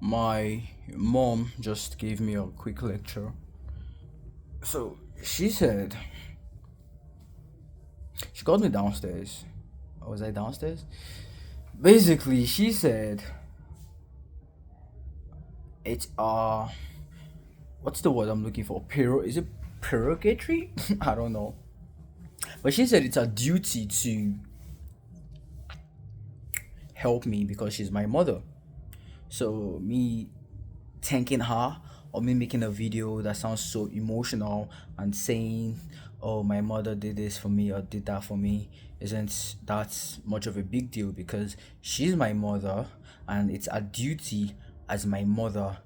My mom just gave me a quick lecture. So she said, she called me downstairs. Or was I downstairs? Basically, she said, it's what's the word I'm looking for? Is it prerogatory? I don't know. But she said it's a duty to help me because she's my mother. So me thanking her or me making a video that sounds so emotional and saying, oh, my mother did this for me or did that for me, isn't that much of a big deal because she's my mother and it's a duty as my mother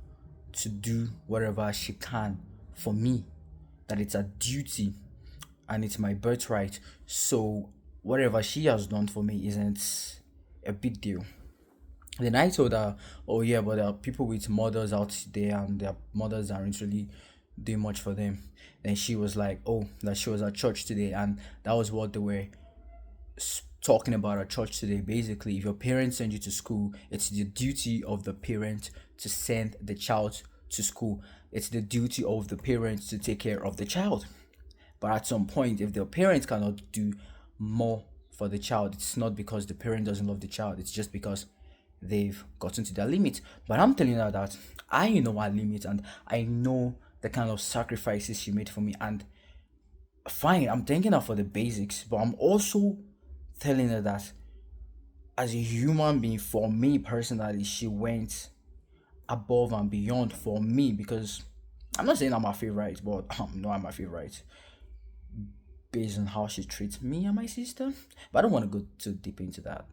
to do whatever she can for me. That it's a duty and it's my birthright. So whatever she has done for me isn't a big deal. Then I told her, oh yeah, but there are people with mothers out there and their mothers aren't really doing much for them. Then she was like, oh, that she was at church today and that was what they were talking about at church today. Basically, if your parents send you to school, it's the duty of the parent to send the child to school. It's the duty of the parents to take care of the child. But at some point, if the parents cannot do more for the child, it's not because the parent doesn't love the child, it's just because they've gotten to their limit. But I'm telling her that I know her limit and I know the kind of sacrifices she made for me. And fine, I'm thanking her for the basics, but I'm also telling her that as a human being, for me personally, she went above and beyond for me because I'm not saying I'm her favorite, but no, I'm her favorite based on how she treats me and my sister. But I don't want to go too deep into that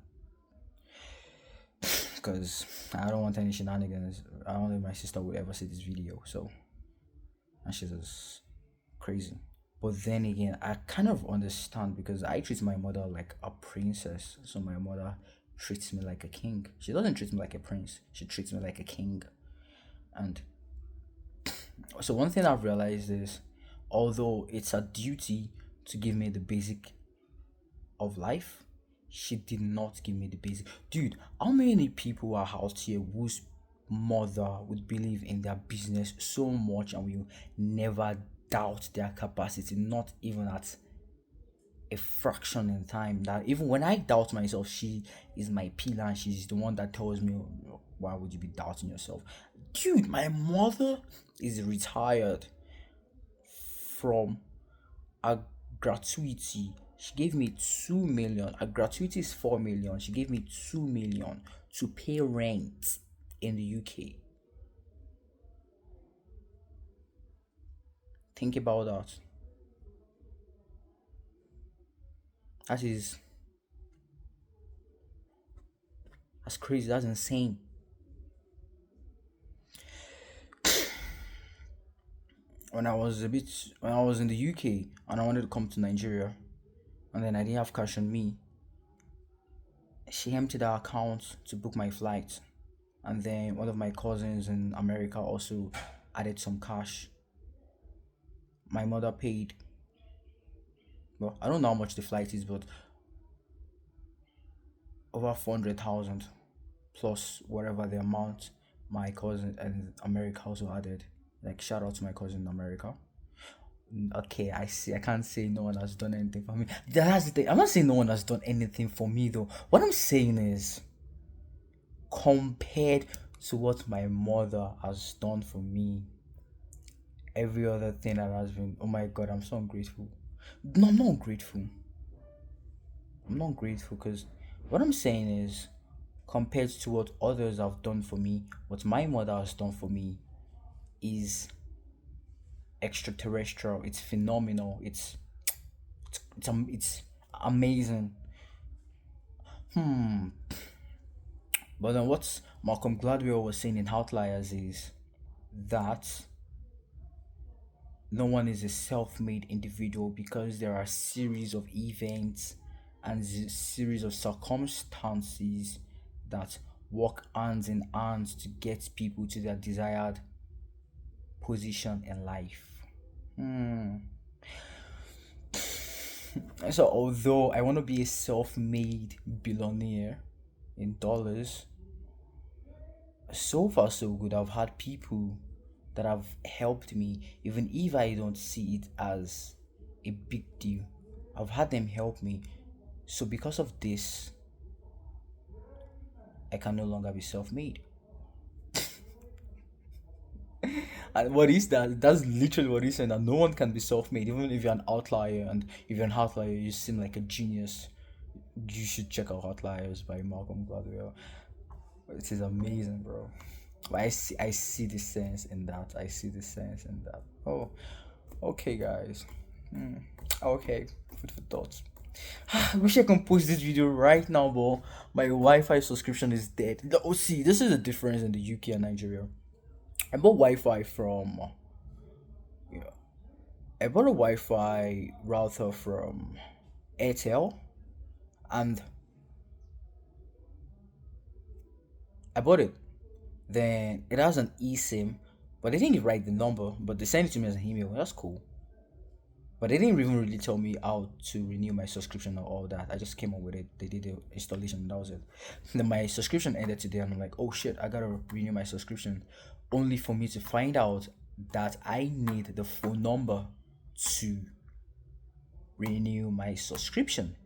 because I don't want any shenanigans. I don't think my sister would ever see this video. So, and she's just crazy. But then again, I kind of understand because I treat my mother like a princess. So my mother treats me like a king. She doesn't treat me like a prince. She treats me like a king. And so one thing I've realized is, although it's a duty to give me the basic of life, she did not give me the basic. Dude, how many people are out here whose mother would believe in their business so much and will never doubt their capacity, not even at a fraction in time, that even when I doubt myself, she is my pillar and she's the one that tells me, "Oh, why would you be doubting yourself?" Dude, my mother is retired from a gratuity. She gave me 2 million. A gratuity is 4 million. She gave me 2 million to pay rent in the UK. Think about that. That is that's crazy. That's insane. When I was in the UK and I wanted to come to Nigeria and then I didn't have cash on me, she emptied her account to book my flight. And then one of my cousins in America also added some cash. My mother paid, well, I don't know how much the flight is, but over 400,000 plus whatever the amount my cousin in America also added. Like, shout out to my cousin in America. Okay, I see. I can't say no one has done anything for me. That's the thing. I'm not saying no one has done anything for me though. What I'm saying is, compared to what my mother has done for me, every other thing that has been, oh my god, I'm so ungrateful. No, I'm not grateful. I'm not grateful because what I'm saying is, compared to what others have done for me, what my mother has done for me is extraterrestrial. It's phenomenal. It's amazing. Hmm. But then what Malcolm Gladwell was saying in Outliers is that no one is a self-made individual because there are series of events and series of circumstances that work hands in hands to get people to their desired position in life. Hmm. So although I want to be a self-made billionaire in dollars, So far so good. I've had people that have helped me, even if I don't see it as a big deal. I've had them help me. So because of this, I can no longer be self-made. And what is that? That's literally what he's saying. That no one can be self-made, even if you're an outlier. And if you're an outlier, you seem like a genius. You should check out Outliers by Malcolm Gladwell. It is amazing, bro. But I see the sense in that. I see the sense in that. Oh, okay, guys. Hmm. Okay, food for thoughts. I wish I can post this video right now, but my Wi-Fi subscription is dead. Oh, see, this is the difference in the UK and Nigeria. I bought Wi-Fi from, yeah, I bought a Wi-Fi router from Airtel, and I bought it. Then it has an eSIM, but they didn't write the number, but they sent it to me as an email. That's cool. But they didn't even really tell me how to renew my subscription or all that. I just came up with it. They did the installation, and that was it. Then my subscription ended today, and I'm like, oh shit, I gotta renew my subscription. Only for me to find out that I need the phone number to renew my subscription.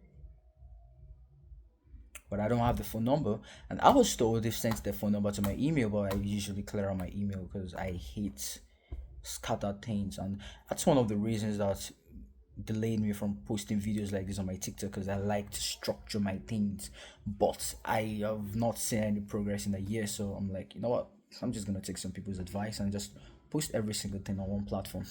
But I don't have the phone number. And I was told they've sent the phone number to my email, but I usually clear out my email because I hate scattered things. And that's one of the reasons that delayed me from posting videos like this on my TikTok, because I like to structure my things. But I have not seen any progress in a year, so I'm like, you know what? I'm just gonna take some people's advice and just post every single thing on one platform.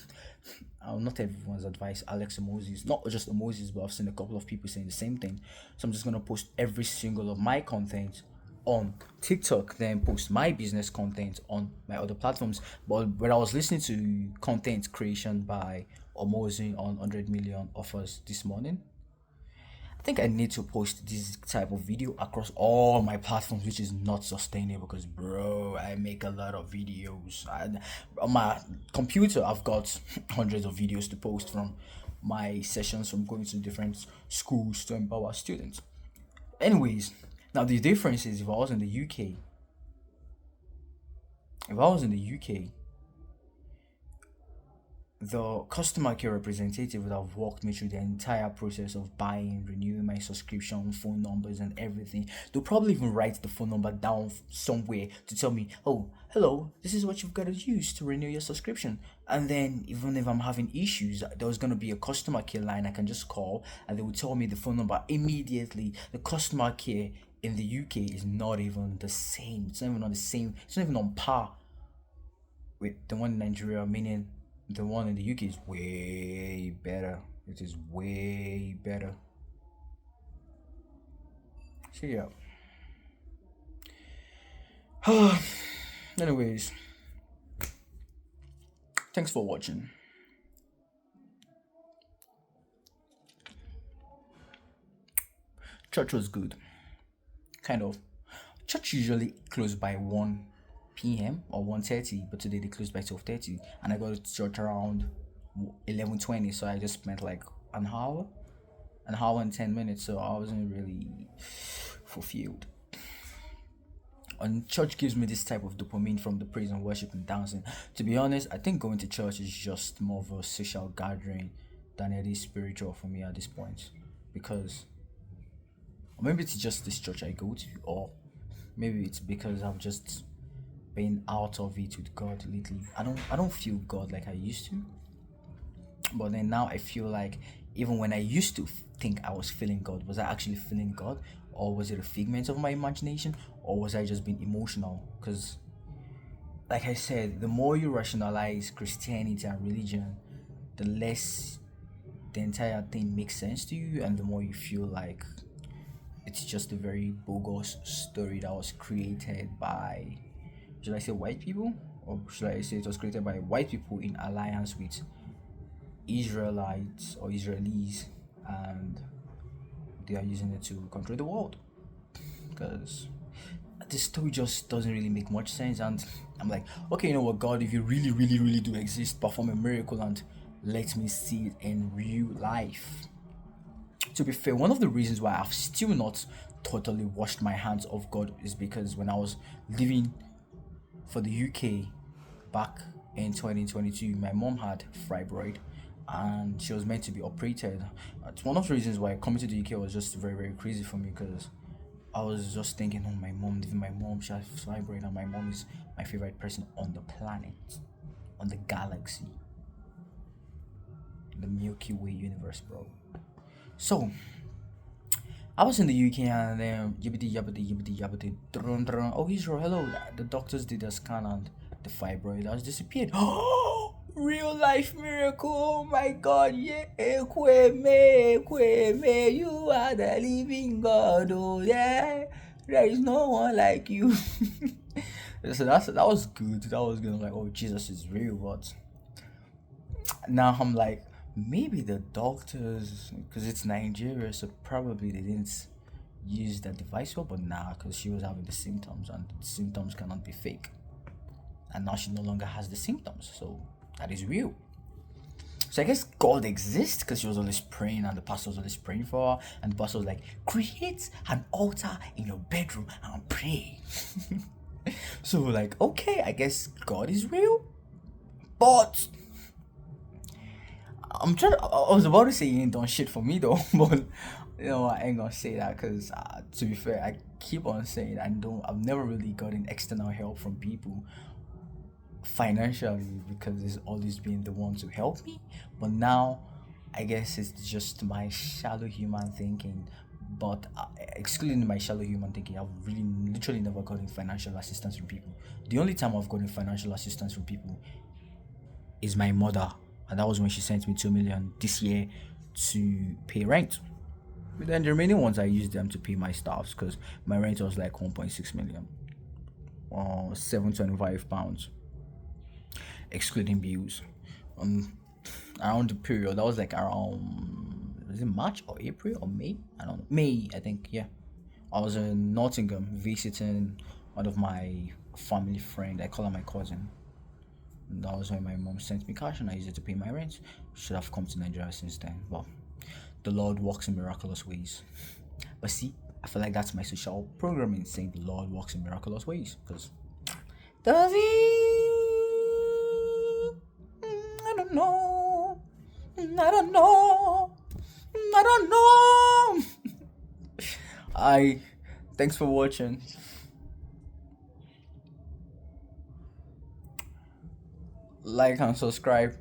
Not everyone's advice. Alex emojis, not just emojis, but I've seen a couple of people saying the same thing. So I'm just gonna post every single of my content on TikTok, then post my business content on my other platforms. But when I was listening to content creation by Omozi on 100 million offers this morning, I think I need to post this type of video across all my platforms, which is not sustainable because, bro, I make a lot of videos. On my computer, I've got hundreds of videos to post from my sessions from going to different schools to empower students. Anyways, now the difference is if I was in the UK, if I was in the UK, the customer care representative would have walked me through the entire process of buying, renewing my subscription, phone numbers, and everything. They'll probably even write the phone number down somewhere to tell me, oh, hello, this is what you've got to use to renew your subscription. And then, even if I'm having issues, there's going to be a customer care line I can just call, and they will tell me the phone number immediately. The customer care in the UK is not even the same. It's not even on the same, it's not even on par with the one in Nigeria, meaning the one in the UK is way better. It is way better. So yeah. Anyways, thanks for watching. Church was good. Kind of. Church usually closed by 1 p.m. or 1:30, but today they closed by 12:30, and I got to church around 11:20, so I just spent like an hour and 10 minutes, so I wasn't really fulfilled. And church gives me this type of dopamine from the praise and worship and dancing. To be honest, I think going to church is just more of a social gathering than it is spiritual for me at this point, because or maybe it's just this church I go to, or maybe it's because I've just been out of it with God lately. I don't feel God like I used to. But then now I feel like even when I used to think I was feeling God, was I actually feeling God? Or was it a figment of my imagination? Or was I just being emotional? Because, like I said, the more you rationalize Christianity and religion, the less the entire thing makes sense to you, and the more you feel like it's just a very bogus story that was created by, should I say white people? Or should I say it was created by white people in alliance with Israelites or Israelis, and they are using it to control the world? Because this story just doesn't really make much sense, and I'm like, okay, you know what, God, if you really, really, really do exist, perform a miracle and let me see it in real life. To be fair, one of the reasons why I've still not totally washed my hands of God is because when I was living for the UK back in 2022, my mom had fibroid and she was meant to be operated. It's one of the reasons why coming to the UK was just very, very crazy for me because I was just thinking, oh, even my mom, she has fibroid, and my mom is my favorite person on the planet, on the galaxy, the Milky Way universe, bro. So, I was in the UK and then yibbity yabbity yibbity yabbity drun drun. Oh, Israel, hello. The doctors did a scan and the fibroid has disappeared. Oh, real life miracle. Oh my God. Yeah. Kweme, you are the living God. Oh, yeah. There is no one like you. So that was good. That was good. I'm like, oh, Jesus is real. But now I'm like, maybe the doctors, because it's Nigeria, so probably they didn't use that device well, but nah, because she was having the symptoms and the symptoms cannot be fake. And now she no longer has the symptoms, so that is real. So I guess God exists because she was always praying and the pastor was always praying for her. And the pastor was like, create an altar in your bedroom and pray. So we're like, okay, I guess God is real. But I was about to say you ain't done shit for me though, but I ain't gonna say that because to be fair, I keep on saying I've never really gotten external help from people financially because it's always been the one to help me. But now, I guess it's just my shallow human thinking. But excluding my shallow human thinking, I've really literally never gotten financial assistance from people. The only time I've gotten financial assistance from people is my mother, and that was when she sent me 2 million this year to pay rent. But then the remaining ones I used them to pay my staffs because my rent was like 1.6 million or £725, excluding bills. Around the period that was like around, was it March or April or May? I don't know. May, I think. Yeah, I was in Nottingham visiting one of my family friend. I call her my cousin. That was when my mom sent me cash and I used it to pay my rent. Should have come to Nigeria since then. But the Lord works in miraculous ways. But see, I feel like that's my social programming, saying the Lord works in miraculous ways. Because does he? I don't know. I don't know. I don't know. I thanks for watching. Like and subscribe.